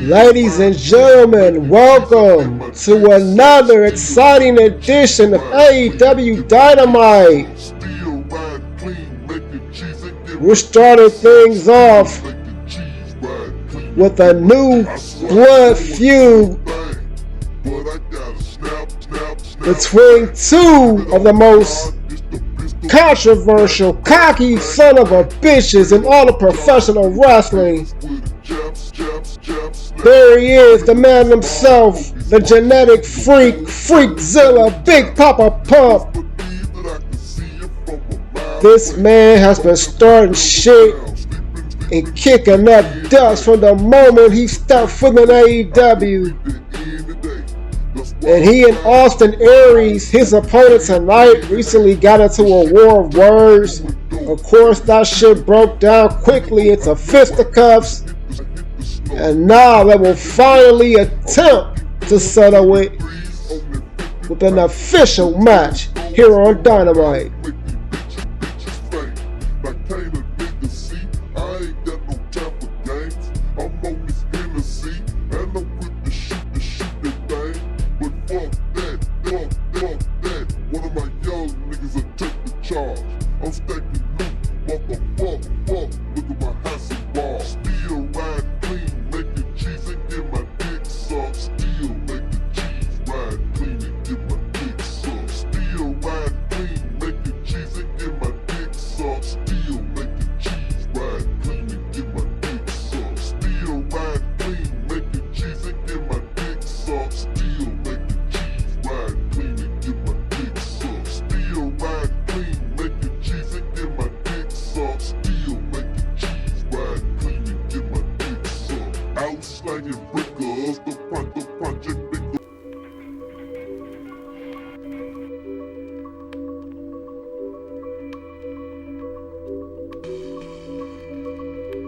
Ladies and gentlemen, welcome to another exciting edition of AEW Dynamite. We're starting things off with a new blood feud between two of the most controversial, cocky son of a bitches in all of professional wrestling. There he is, the man himself, the genetic freak, Freakzilla, Big Papa Pump. This man has been starting shit and kicking up dust from the moment he stepped foot in AEW. And he and Austin Aries, his opponent tonight, recently got into a war of words. Of course, that shit broke down quickly into fisticuffs. And now they will finally attempt to settle it with an official match here on Dynamite.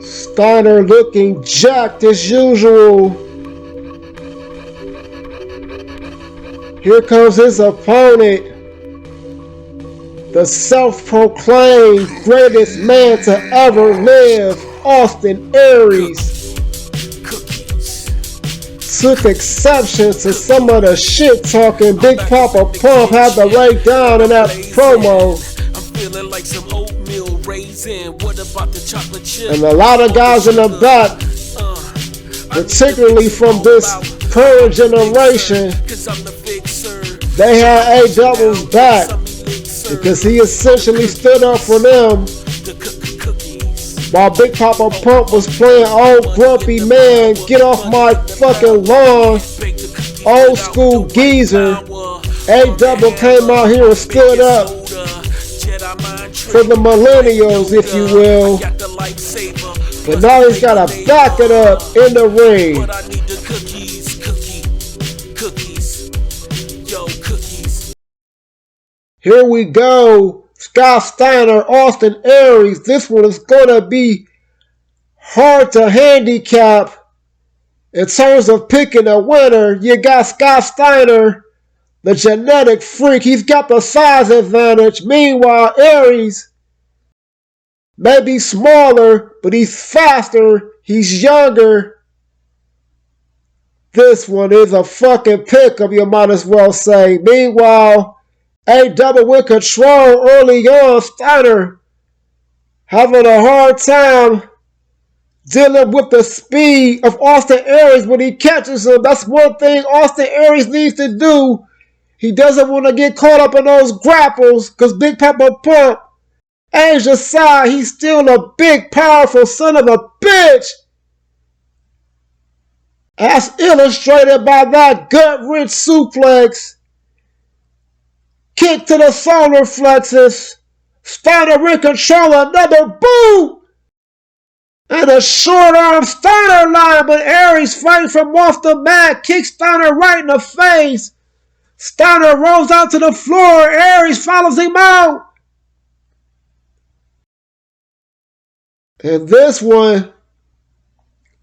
Steiner looking jacked as usual. Here comes his opponent, the self-proclaimed greatest man to ever live, Austin Aries. Took exception to some of the shit talking Big Papa Pump had to write down in that promo. Feeling like some oatmeal raisin. What about the chocolate chip? And a lot of guys in the back, particularly from this current generation, they had AEW's back because he essentially stood up for them while Big Papa Pump was playing old grumpy man, get off my fucking lawn, old school geezer. AEW came out here and stood up for the millennials, if you will. But now he's gotta back it up in the ring. Here we go. Scott Steiner, Austin Aries. This one is gonna be hard to handicap in terms of picking a winner. You got Scott Steiner, the genetic freak. He's got the size advantage. Meanwhile, Aries may be smaller, but he's faster. He's younger. This one is a fucking pickup, you might as well say. Meanwhile, AEW with control early on. Steiner having a hard time dealing with the speed of Austin Aries when he catches him. That's one thing Austin Aries needs to do. He doesn't want to get caught up in those grapples because Big Papa Pump, Asia's side, he's still a big, powerful son of a bitch. As illustrated by that gut-wrench suplex. Kick to the solar plexus. Steiner in control, another boot. And a short arm Steiner line, but Aries fighting from off the mat. Kicks Steiner right in the face. Steiner rolls out to the floor. Aries follows him out. And this one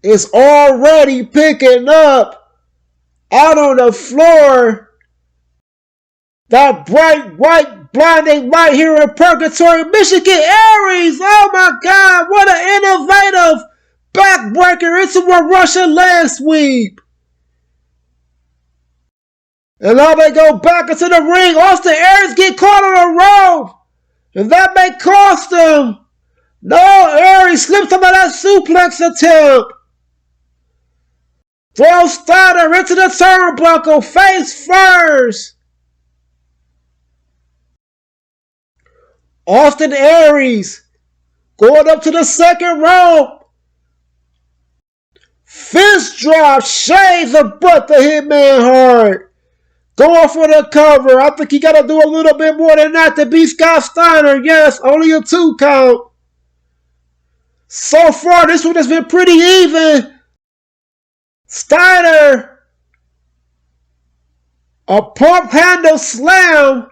is already picking up out on the floor. That bright white blinding light here in Purgatory, Michigan. Aries. Oh my God. What an innovative backbreaker into a Russian leg sweep. And now they go back into the ring. Austin Aries get caught on a rope. And that may cost him. No, Aries slips him out that suplex attempt. Throws Steiner into the turnbuckle face first. Austin Aries going up to the second rope. Fist drop, shades the butt to Hitman Hart. Going for the cover. I think he got to do a little bit more than that to beat Scott Steiner. Yes, only a 2 count. So far, this one has been pretty even. Steiner, a pump handle slam,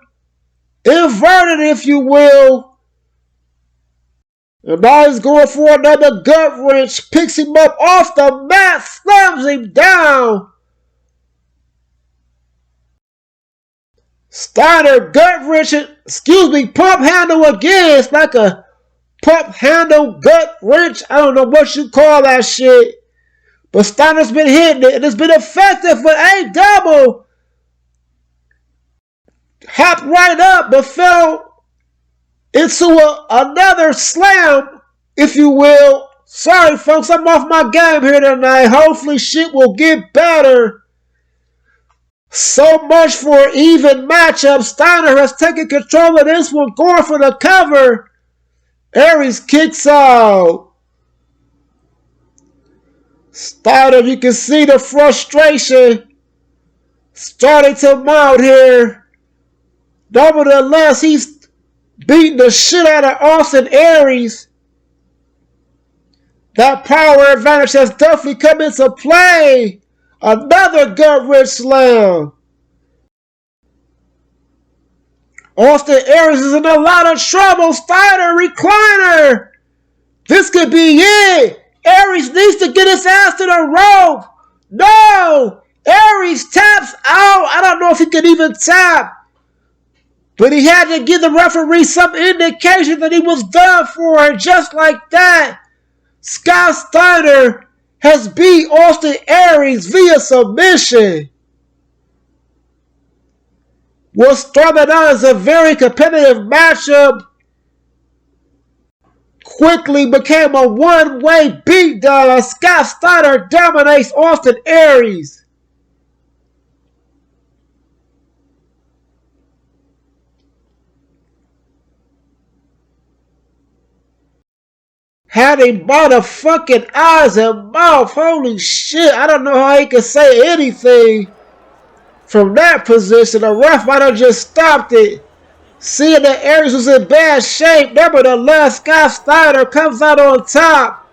inverted if you will. And now he's going for another gut wrench, picks him up off the mat, slams him down. Steiner gut wrench, pump handle again. It's like a pump handle gut wrench. I don't know what you call that shit. But Steiner's been hitting it and it's been effective. But AEW hopped right up but fell into another slam, if you will. Sorry folks, I'm off my game here tonight. Hopefully shit will get better. So much for an even matchup. Steiner has taken control of this one, going for the cover. Aries kicks out. Steiner, you can see the frustration starting to mount here. Nevertheless, he's beating the shit out of Austin Aries. That power advantage has definitely come into play. Another gut wrench slam. Austin Aries is in a lot of trouble. Steiner recliner. This could be it. Aries needs to get his ass to the rope. No. Aries taps out. I don't know if he could even tap. But he had to give the referee some indication that he was done for. And just like that, Scott Steiner has beat Austin Aries via submission. What started out as a very competitive matchup quickly became a one-way beatdown as Scott Steiner dominates Austin Aries. Had him by the fucking eyes and mouth. Holy shit. I don't know how he could say anything from that position. The ref might have just stopped it. Seeing that Aries was in bad shape. Nevertheless, Scott Steiner comes out on top.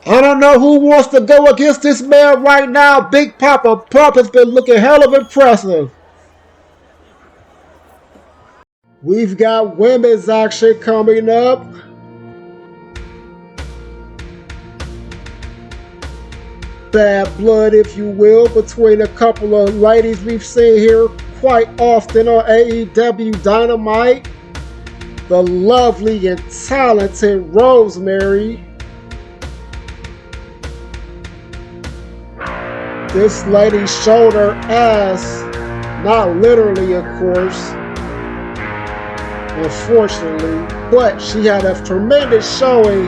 I don't know who wants to go against this man right now. Big Papa Pump has been looking hell of impressive. We've got women's action coming up. Bad blood, if you will, between a couple of ladies we've seen here quite often on AEW Dynamite. The lovely and talented Rosemary. This lady showed her ass, not literally of course, unfortunately, but she had a tremendous showing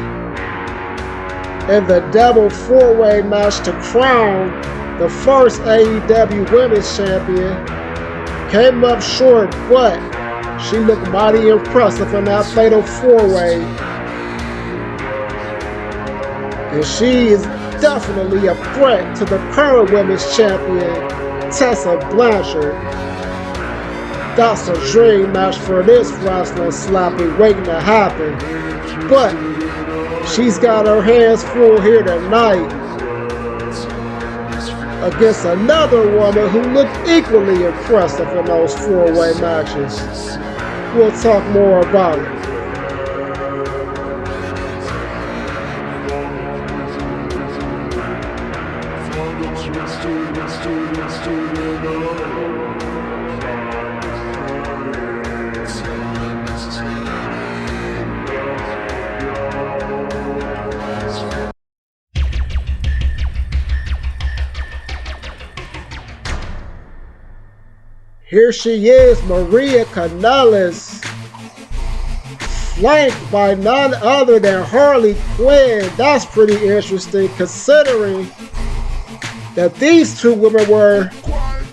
in the double four-way match to crown the first AEW Women's Champion. Came up short, but she looked mighty impressive in that fatal four-way. And she is definitely a threat to the current Women's Champion, Tessa Blanchard. That's a dream match for this wrestling slappy waiting to happen. But she's got her hands full here tonight against another woman who looked equally impressive in those four-way matches. We'll talk more about it. Here she is, Maria Kanellis, flanked by none other than Harley Quinn. That's pretty interesting considering that these two women were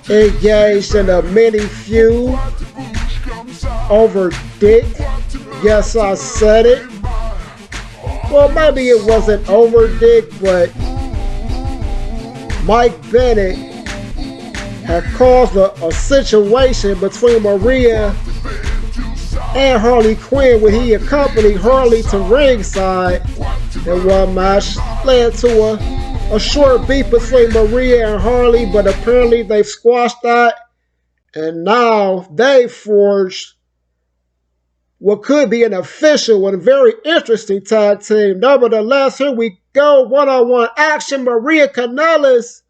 engaged in a mini feud over dick. Yes, I said it. Well, maybe it wasn't over dick, but Mike Bennett had caused a situation between Maria and Harley Quinn when he accompanied Harley to ringside in one match. Led to a short beef between Maria and Harley, but apparently they've squashed that, and now they forged what could be an official and very interesting tag team. Nevertheless, here we go. One-on-one action. Maria Kanellis.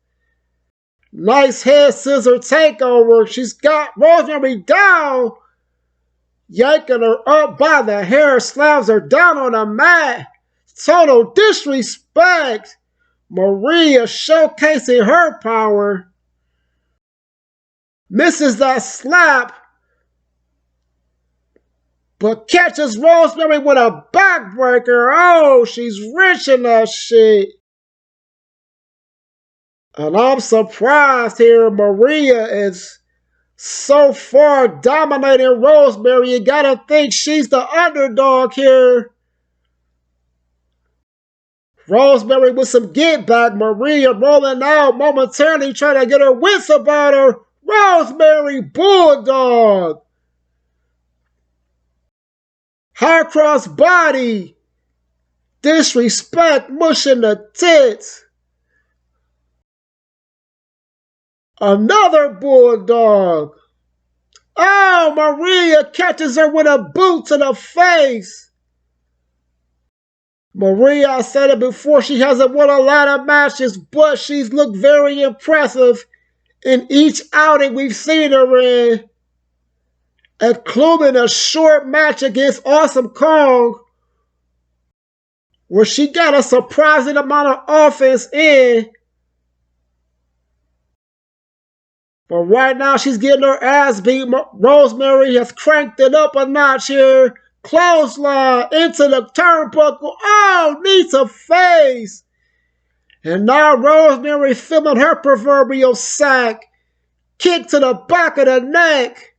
Nice head scissor takeover. She's got Rosemary down. Yanking her up by the hair. Slams her down on the mat. Total disrespect. Maria showcasing her power. Misses that slap, but catches Rosemary with a backbreaker. Oh, she's rich in that shit. And I'm surprised here. Maria is so far dominating Rosemary. You gotta think she's the underdog here. Rosemary with some get back. Maria rolling out momentarily, trying to get her wits about her. Rosemary Bulldog. High cross body. Disrespect, mushing the tits. Another Bulldog. Oh, Maria catches her with a boot to the face. Maria, I said it before, she hasn't won a lot of matches, but she's looked very impressive in each outing we've seen her in, including a short match against Awesome Kong, where she got a surprising amount of offense in. But right now, she's getting her ass beat. Rosemary has cranked it up a notch here. Clothesline into the turnbuckle. Oh, knee to face. And now Rosemary filming her proverbial sack. Kick to the back of the neck.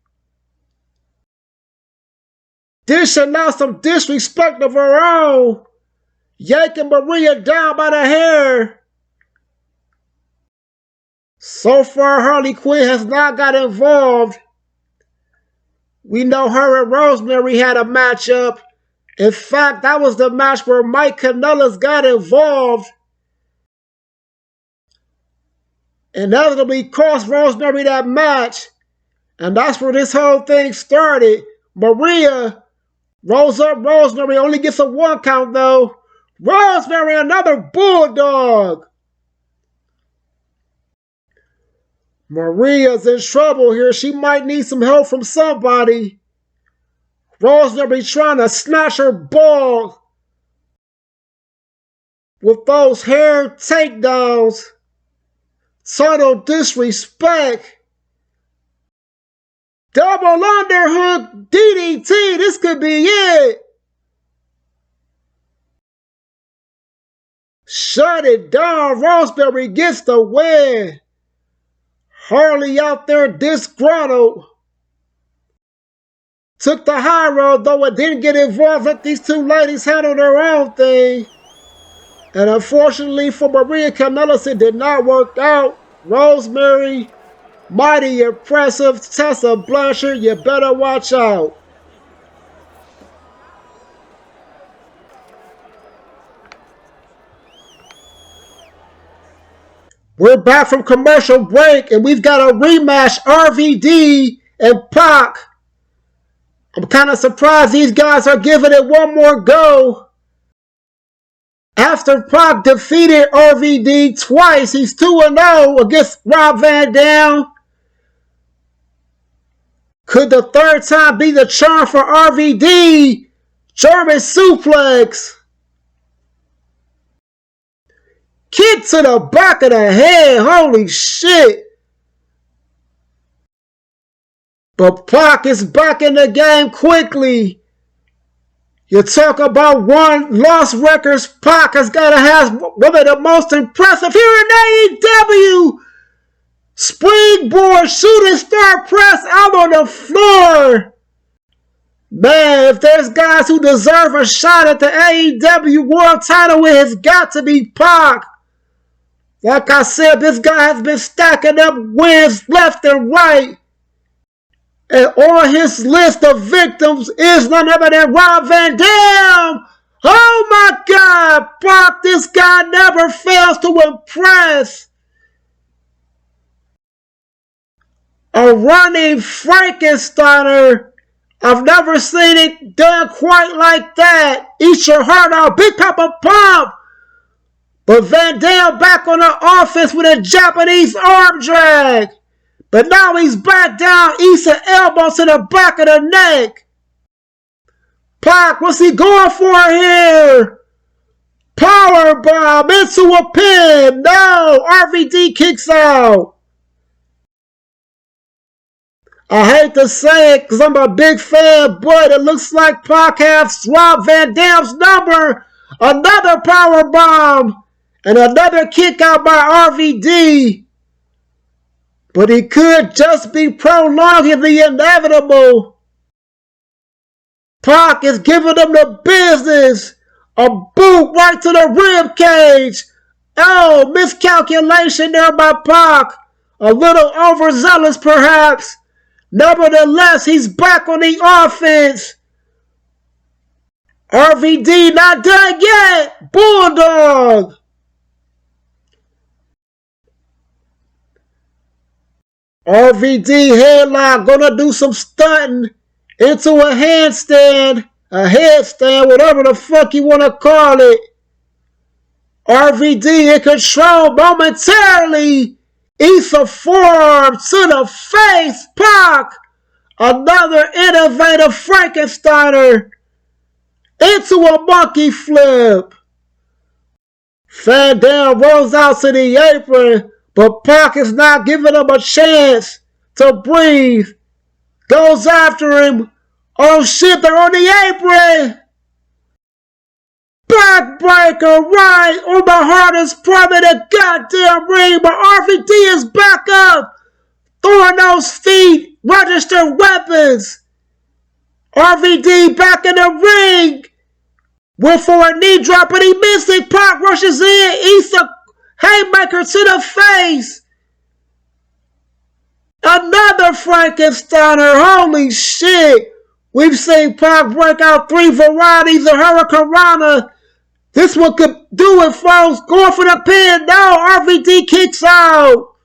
Dishing out some disrespect of her own. Yanking Maria down by the hair. So far, Harley Quinn has not got involved. We know her and Rosemary had a matchup. In fact, that was the match where Mike Kanellis got involved. Inevitably cost Rosemary that match. And that's where this whole thing started. Maria rolls up Rosemary. Only gets a 1 count though. Rosemary, another Bulldog. Maria's in trouble here. She might need some help from somebody. Rosemary trying to snatch her ball with those hair takedowns. Total disrespect. Double underhook DDT. This could be it. Shut it down. Rosemary gets the win. Harley out there disgruntled. Took the high road, though it didn't get involved. Let these two ladies handle their own thing. And unfortunately for Maria Kanellis, it did not work out. Rosemary, mighty impressive. Tessa Blanchard, you better watch out. We're back from commercial break, and we've got a rematch, RVD and Pac. I'm kind of surprised these guys are giving it one more go. After Pac defeated RVD twice, he's 2-0 against Rob Van Dam. Could the third time be the charm for RVD? German suplex. Kick to the back of the head. Holy shit. But Pac is back in the game quickly. You talk about one-loss records, Pac has got to have one of the most impressive here in AEW. Springboard shooting star press out on the floor. Man, if there's guys who deserve a shot at the AEW world title, it has got to be Pac. Like I said, this guy has been stacking up wins left and right. And on his list of victims is none other than Rob Van Dam. Oh my God, Pac, this guy never fails to impress. A running Frankensteiner. I've never seen it done quite like that. Eat your heart out. Big Papa Pump. But Van Dam back on the offense with a Japanese arm drag. But now he's back down. Eats an elbow to the back of the neck. Pac, what's he going for here? Powerbomb into a pin. No. RVD kicks out. I hate to say it because I'm a big fan, but it looks like Pac has Rob Van Dam's number. Another powerbomb and another kick out by RVD. But he could just be prolonging the inevitable. Pac is giving them the business. A boot right to the rib cage. Oh, miscalculation there by Pac. A little overzealous perhaps. Nevertheless, he's back on the offense. RVD not done yet. Bulldog. RVD headlock. Gonna do some stunting into a handstand. A headstand, whatever the fuck you want to call it. RVD in control momentarily. Eats a forearm to the face. Pac. Another innovative Frankensteiner. Into a monkey flip. Van Dam rolls out to the apron. But Pac is not giving him a chance to breathe. Goes after him. Oh shit, they're on the apron. Backbreaker right on the hardest part of the goddamn ring. But RVD is back up. Throwing those feet. Registered weapons. RVD back in the ring. Went for a knee drop and he missed it. Pac rushes in. Eats a haymaker to the face. Another Frankensteiner. Holy shit. We've seen Pac break out 3 varieties of Hurricanrana. This one could do it, folks. Going for the pin. No, RVD kicks out.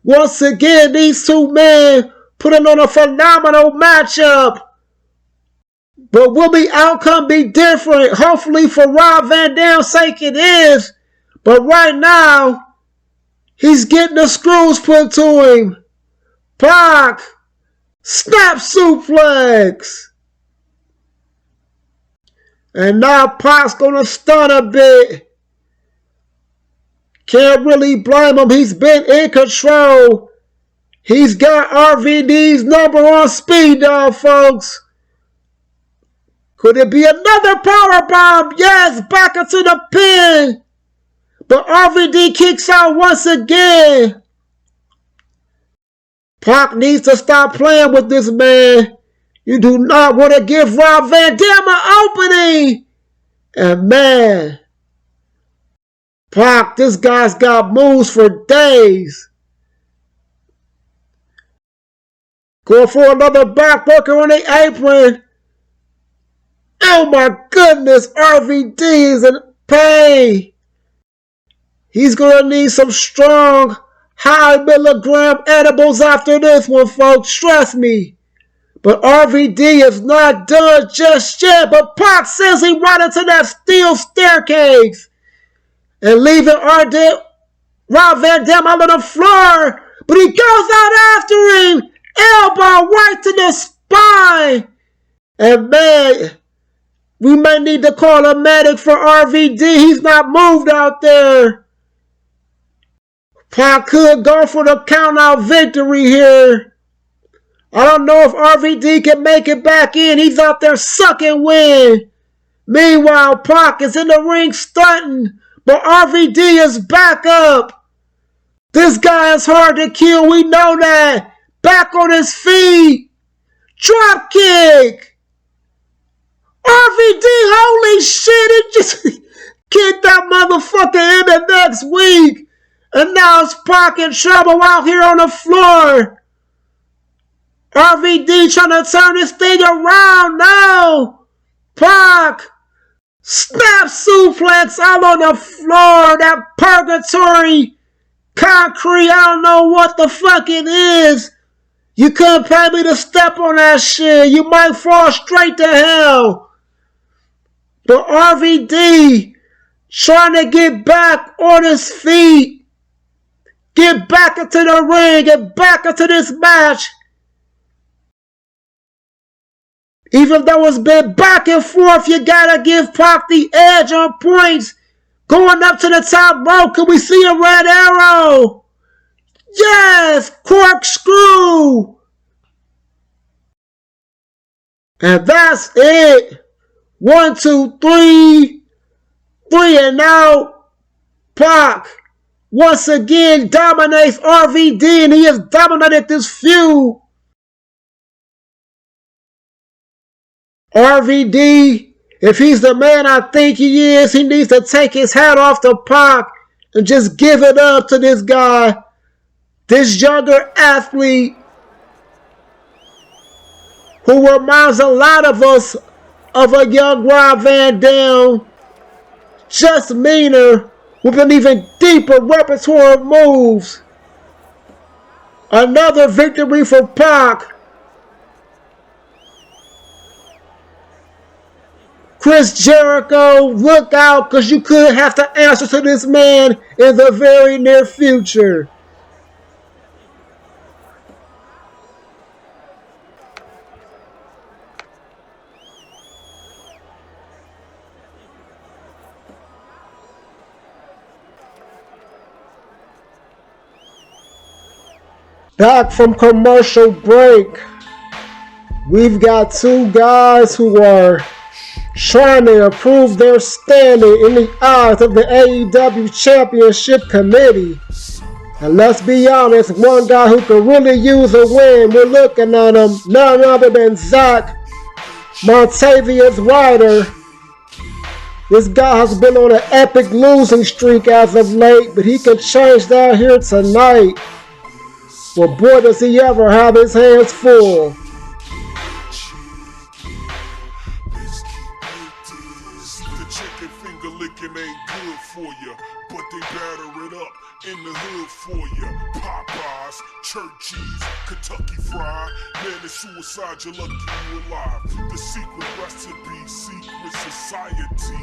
Once again, these two men putting on a phenomenal matchup. But will the outcome be different? Hopefully for Rob Van Dam's sake it is. But right now, he's getting the screws put to him. Pac. Snap suplex. And now Pac's gonna stun a bit. Can't really blame him. He's been in control. He's got RVD's number on speed dial, folks. Could it be another powerbomb? Yes, back into the pin. But RVD kicks out once again. Pac needs to stop playing with this man. You do not want to give Rob Van Dam an opening. And man, Pac, this guy's got moves for days. Going for another backbreaker on the apron. Oh my goodness, RVD is in pain. He's going to need some strong, high milligram edibles after this one, folks. Trust me. But RVD is not done just yet. But Pac says he right into that steel staircase. And leaving Rob Van Dam out on the floor. But he goes out after him. Elbow right to the spine. And man, we may need to call a medic for RVD. He's not moved out there. Pac could go for the count-out victory here. I don't know if RVD can make it back in. He's out there sucking wind. Meanwhile, Pac is in the ring stunting, but RVD is back up. This guy is hard to kill. We know that. Back on his feet. Drop kick. RVD, holy shit. It just kicked that motherfucker in the next week. And now it's Pac in trouble out here on the floor. RVD trying to turn this thing around now. Pac. Snap suplex all on the floor. That purgatory concrete. I don't know what the fuck it is. You couldn't pay me to step on that shit. You might fall straight to hell. But RVD trying to get back on his feet. Get back into the ring. Get back into this match. Even though it's been back and forth, you gotta give Pac the edge on points. Going up to the top rope, can we see a red arrow? Yes! Corkscrew! And that's it. 1, 2, 3. 3 and out. Pac once again dominates RVD, and he has dominated this feud. RVD, if he's the man I think he is, he needs to take his hat off to Pac and just give it up to this guy, this younger athlete who reminds a lot of us of a young Rob Van Dam, just meaner with an even deeper repertoire of moves. Another victory for Pac. Chris Jericho, look out, because you could have to answer to this man in the very near future. Back from commercial break. We've got two guys who are trying to improve their standing in the eyes of the AEW Championship Committee. And let's be honest, one guy who could really use a win, we're looking at him, none other than Zack Montavious Ryder. This guy has been on an epic losing streak as of late, but he could change that here tonight. Well, boy, does he ever have his hands full. Ain't good for you, but they batter it up in the hood for you. Popeyes, Churchies, Kentucky Fried, man, it's suicide, you're lucky you alive. The secret recipe, secret society.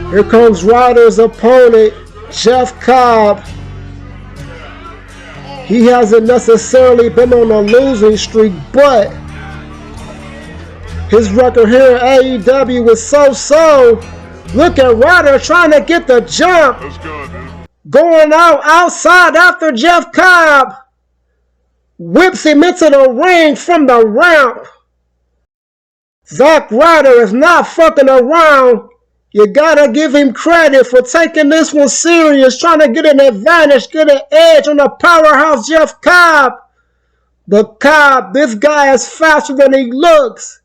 Here comes Ryder's opponent, Jeff Cobb. He hasn't necessarily been on a losing streak, but his record here at AEW is so-so. Look at Ryder trying to get the jump. That's good, dude. Going outside after Jeff Cobb. Whips him into the ring from the ramp. Zack Ryder is not fucking around. You gotta give him credit for taking this one serious, trying to get an advantage, get an edge on the powerhouse Jeff Cobb. But Cobb, this guy is faster than he looks.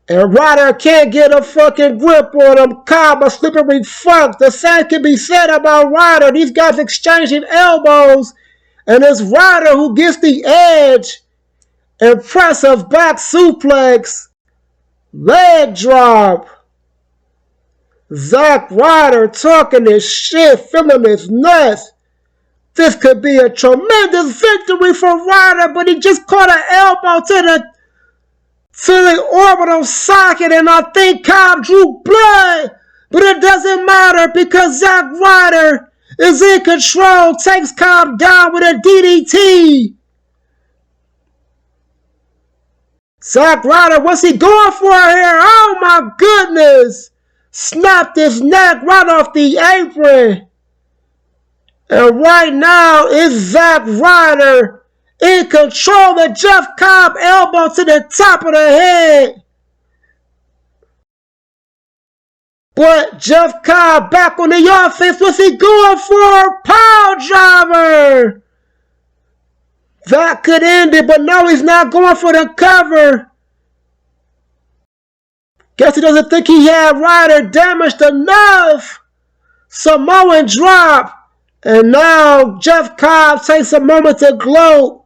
And Ryder can't get a fucking grip on him. Cobb, a slippery fuck. The same can be said about Ryder. These guys exchanging elbows. And it's Ryder who gets the edge. Impressive back suplex. Leg drop. Zack Ryder talking his shit, feeling his nuts. This could be a tremendous victory for Ryder, but he just caught an elbow to the orbital socket, and I think Cobb drew blood. But it doesn't matter because Zack Ryder is in control, takes Cobb down with a DDT. Zack Ryder, what's he going for here? Oh my goodness. Snapped his neck right off the apron. And right now, it's Zack Ryder in control of Jeff Cobb, elbow to the top of the head. But Jeff Cobb back on the offense. What's he going for? Power driver. That could end it, but no, he's not going for the cover. Guess he doesn't think he had Ryder damaged enough. Samoan drop. And now Jeff Cobb takes a moment to gloat,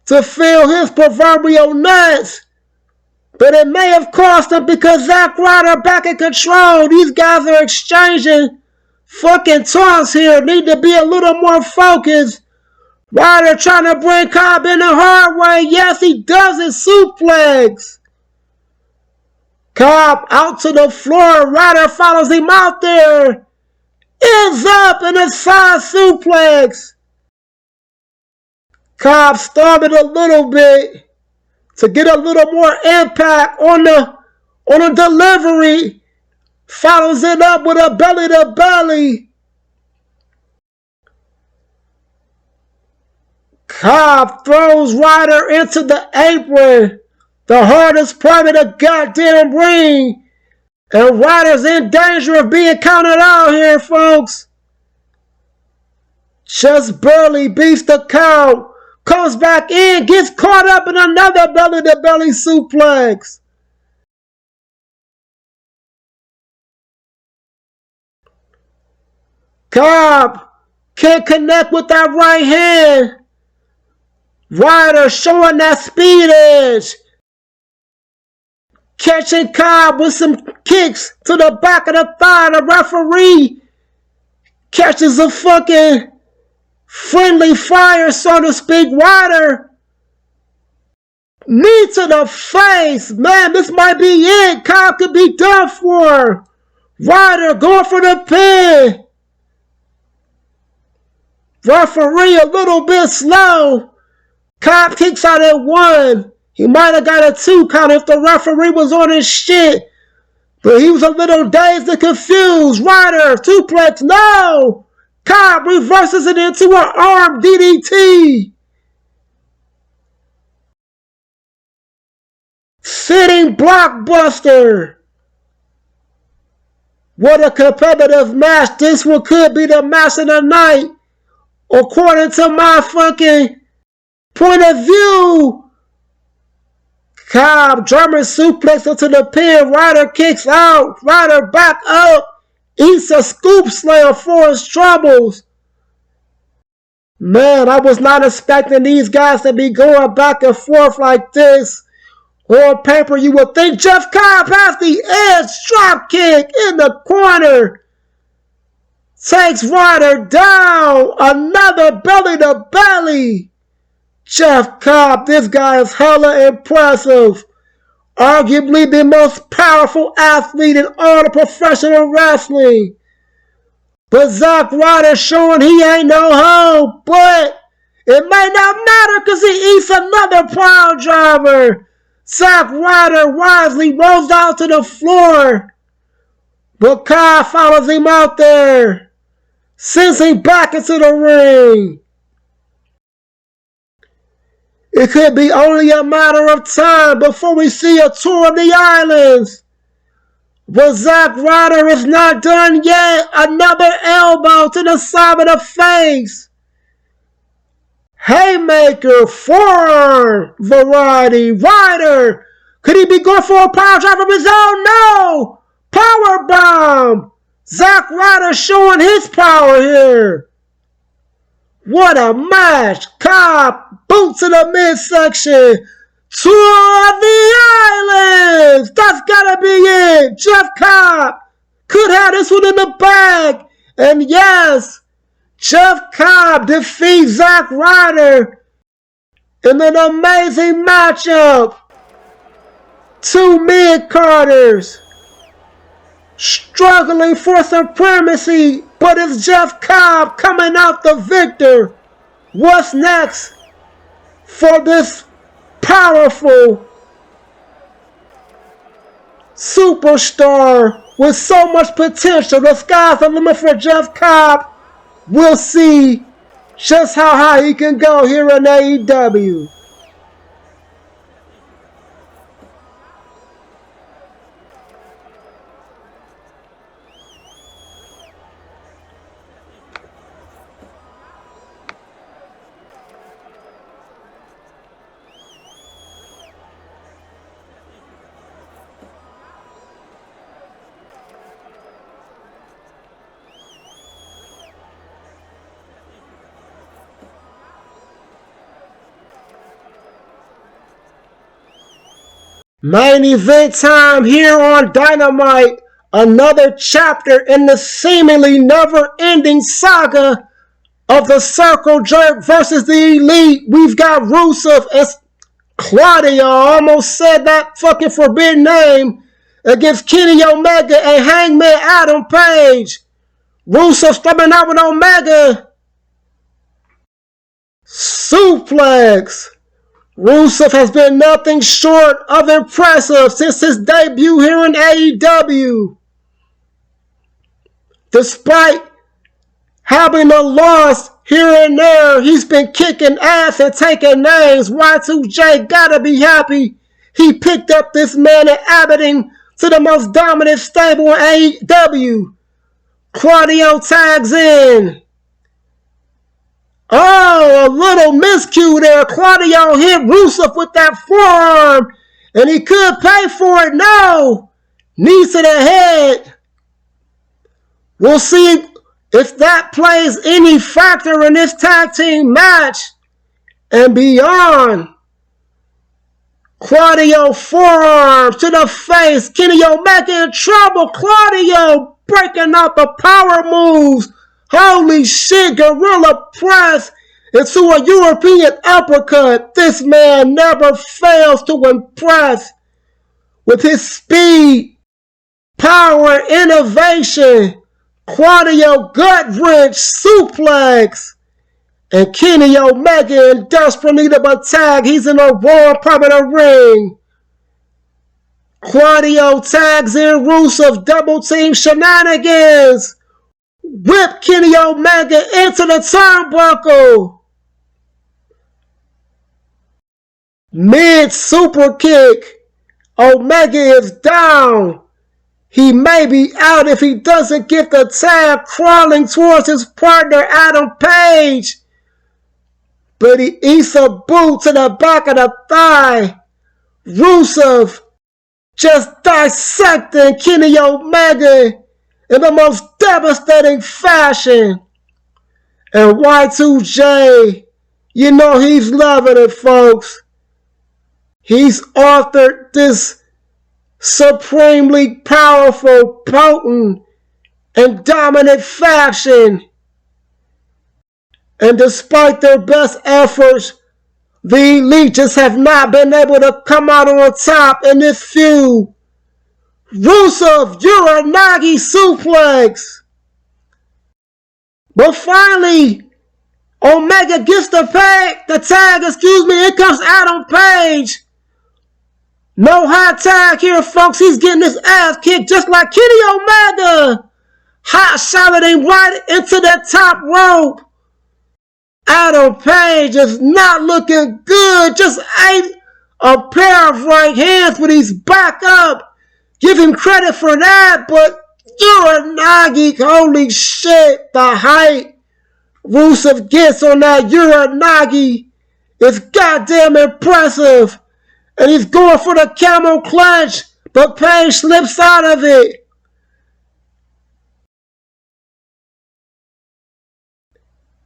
to feel his proverbial nuts. But it may have cost him because Zack Ryder back in control. These guys are exchanging fucking taunts here. Need to be a little more focused. Ryder trying to bring Cobb in the hard way. Yes, he does it. Suplex. Cobb out to the floor. Ryder follows him out there. Ends up in a side suplex. Cobb started a little bit to get a little more impact on the delivery. Follows it up with a belly to belly. Cobb throws Ryder into the apron, the hardest part of the goddamn ring. And Ryder's in danger of being counted out here, folks. Just barely beats the count. Comes back in, gets caught up in another belly-to-belly suplex. Cobb can't connect with that right hand. Ryder showing that speed edge. Catching Cobb with some kicks to the back of the thigh. The referee catches a fucking friendly fire, so to speak. Ryder, knee to the face. Man, this might be it. Cobb could be done for. Ryder going for the pin. Referee a little bit slow. Cobb kicks out at 1. He might have got a 2 count if the referee was on his shit. But he was a little dazed and confused. Ryder, suplex, no! Cobb reverses it into an arm DDT. Sitting blockbuster. What a competitive match. This one could be the match of the night. According to my fucking point of view. Cobb, German suplex into the pin. Ryder kicks out. Ryder back up. Eats a scoop slam for his troubles. Man, I was not expecting these guys to be going back and forth like this. On paper, you would think Jeff Cobb has the edge. Drop kick in the corner. Takes Ryder down. Another belly to belly. Jeff Cobb, this guy is hella impressive. Arguably the most powerful athlete in all of professional wrestling. But Zack Ryder showing he ain't no hoe. But it may not matter because he eats another pile driver. Zack Ryder wisely rolls out to the floor. But Cobb follows him out there. Sends him back into the ring. It could be only a matter of time before we see a tour of the islands. But Zack Ryder is not done yet. Another elbow to the side of the face. Haymaker, forearm variety. Ryder, could he be going for a power driver of his own? No! Power bomb. Zack Ryder showing his power here. What a match. Cobb, boot to the midsection. Tour of the Islands. That's gotta be it. Jeff Cobb could have this one in the bag. And yes, Jeff Cobb defeats Zack Ryder in an amazing matchup. 2 mid-carders struggling for supremacy, but it's Jeff Cobb coming out the victor. What's next for this powerful superstar with so much potential? The sky's the limit for Jeff Cobb. we'll see just how high he can go here in AEW. Main event time here on Dynamite. Another chapter in the seemingly never-ending saga of the Circle Jerk versus the Elite. We've got Rusev as Claudio, almost said that fucking forbidden name, against Kenny Omega and Hangman Adam Page. Rusev coming out with Omega. Suplex. Rusev has been nothing short of impressive since his debut here in AEW. Despite having a loss here and there, he's been kicking ass and taking names. Y2J gotta be happy he picked up this man and added him to the most dominant stable in AEW. Claudio tags in. Oh, a little miscue there. Claudio hit Rusev with that forearm, and he could pay for it. No. Knee to the head. We'll see if that plays any factor in this tag team match and beyond. Claudio forearm to the face. Kenny Omega in trouble. Claudio breaking out the power moves. Holy shit, gorilla press into a European uppercut. This man never fails to impress with his speed, power, innovation. Claudio gut wrench, suplex. And Kenny Omega in desperate need of a tag. He's in a wrong part of the ring. Claudio tags in Rusev, double team shenanigans. Whip Kenny Omega into the turnbuckle. Mid super kick. Omega is down. He may be out if he doesn't get the tag, crawling towards his partner Adam Page. But he eats a boot to the back of the thigh. Rusev just dissecting Kenny Omega in the most devastating fashion. And Y2J, you know he's loving it, folks. He's authored this supremely powerful, potent, and dominant faction. And despite their best efforts, the Elite just have not been able to come out on top in this feud. Rusev, Uranagi suplex. But finally, Omega gets the tag, Here comes Adam Page. No high tag here, folks. He's getting his ass kicked just like Kenny Omega. Hot shot him right into that top rope. Adam Page is not looking good. Just ate a pair of right hands, but he's back up. Give him credit for that, but Uranagi, holy shit, the height Rusev gets on that Uranagi is goddamn impressive. And he's going for the camel clutch, but Page slips out of it.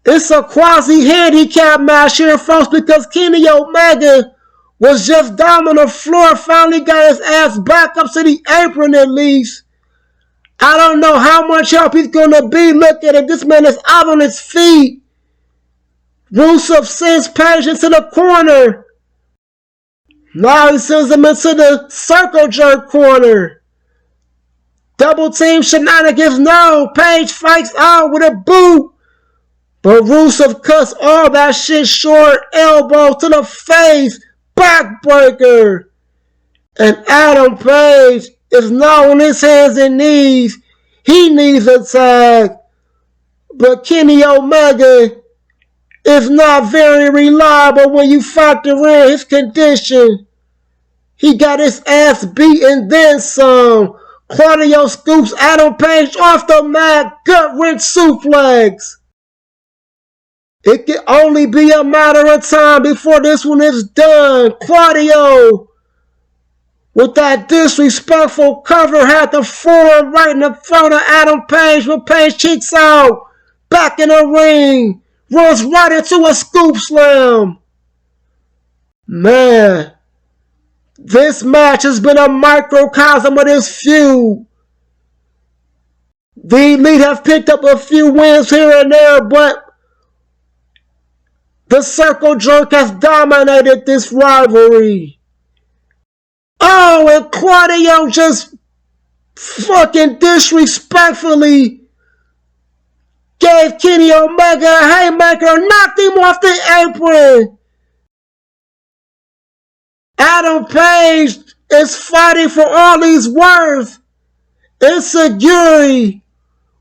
It's a quasi-handicap match here, folks, because Kenny Omega was just down on the floor, finally got his ass back up to the apron at least. I don't know how much help he's going to be. Look at it. This man is out on his feet. Rusev sends Page into the corner. Now he sends him into the circle jerk corner. Double team shenanigans. No. Page fights out with a boot. But Rusev cuts all that shit short. Elbow to the face. Backbreaker. And Adam Page is now on his hands and knees. He needs a tag. But Kenny Omega is not very reliable when you factor in his condition. He got his ass beat and then some. Claudio scoops Adam Page off the mat, gut-wrench suplex. It can only be a matter of time before this one is done. Claudio, with that disrespectful cover, had the forearm right in the front of Adam Page, but Page kicks out. Back in the ring, runs right into a scoop slam. Man, this match has been a microcosm of this feud. The Elite have picked up a few wins here and there, but the Circle Jerk has dominated this rivalry. Oh, and Claudio just fucking disrespectfully gave Kenny Omega a haymaker, knocked him off the apron. Adam Page is fighting for all he's worth. Insecurity.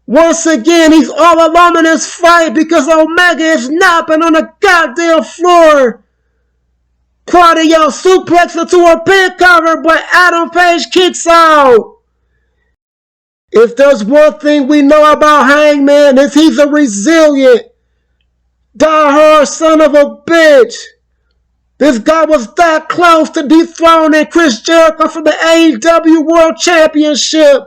Once again, he's all alone in this fight because Omega is napping on the goddamn floor. Claudio suplexes into a pin cover, but Adam Page kicks out. If there's one thing we know about Hangman, is he's a resilient, die-hard son of a bitch. This guy was that close to dethroning Chris Jericho from the AEW World Championship.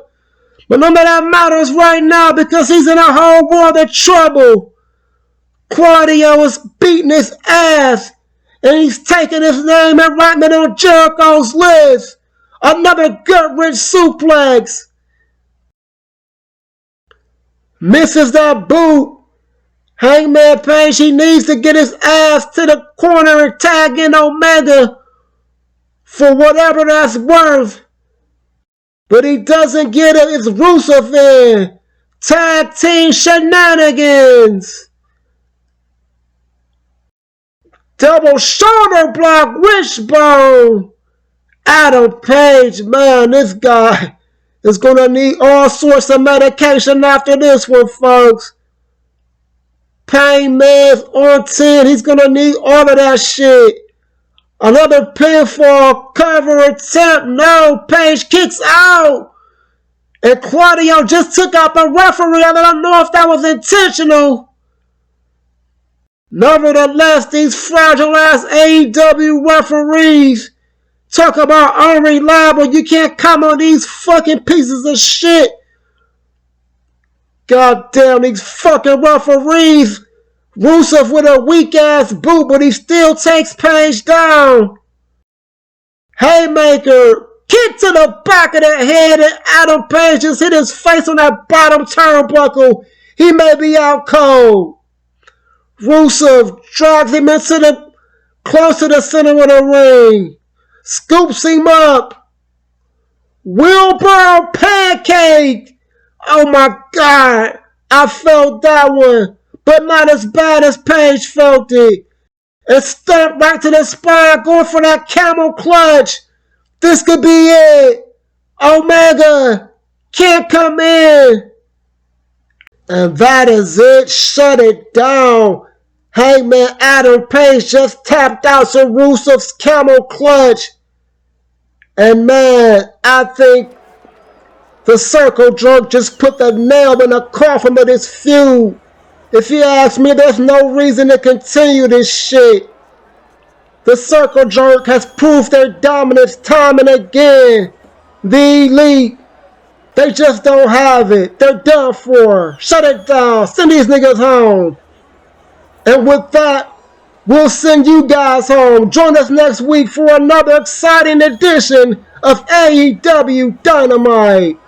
But none of that matters right now because he's in a whole world of trouble. Claudio is beating his ass. And he's taking his name and writing it on Jericho's list. Another gut-wrench suplex. Misses that boot. Hangman Page, he needs to get his ass to the corner and tag in Omega for whatever that's worth. But he doesn't get it. It's Rusev in. Tag team shenanigans. Double shoulder block, wishbone. Adam Page, man, this guy is going to need all sorts of medication after this one, folks. Pain meds on 10. He's going to need all of that shit. Another pinfall cover attempt. No, Page kicks out. And Claudio just took out the referee. I don't know if that was intentional. Nevertheless, these fragile-ass AEW referees talk about unreliable. You can't come on these fucking pieces of shit. God damn, these fucking referees. Rusev with a weak-ass boot, but he still takes Page down. Haymaker. Kick to the back of the head, and Adam Page just hit his face on that bottom turnbuckle. He may be out cold. Rusev drags him into close to the center of the ring. Scoops him up. Wheelbarrow pancake. Oh my God. I felt that one. But not as bad as Page felt it. And stumped right to the spine, going for that camel clutch. This could be it. Omega can't come in. And that is it. Shut it down. Hangman Adam Page just tapped out some Rusev's camel clutch. And man, I think the Circle Jerk just put the nail in the coffin of this feud. If you ask me, there's no reason to continue this shit. The Circle Jerk has proved their dominance time and again. The Elite, they just don't have it. They're done for. Shut it down. Send these niggas home. And with that, we'll send you guys home. Join us next week for another exciting edition of AEW Dynamite.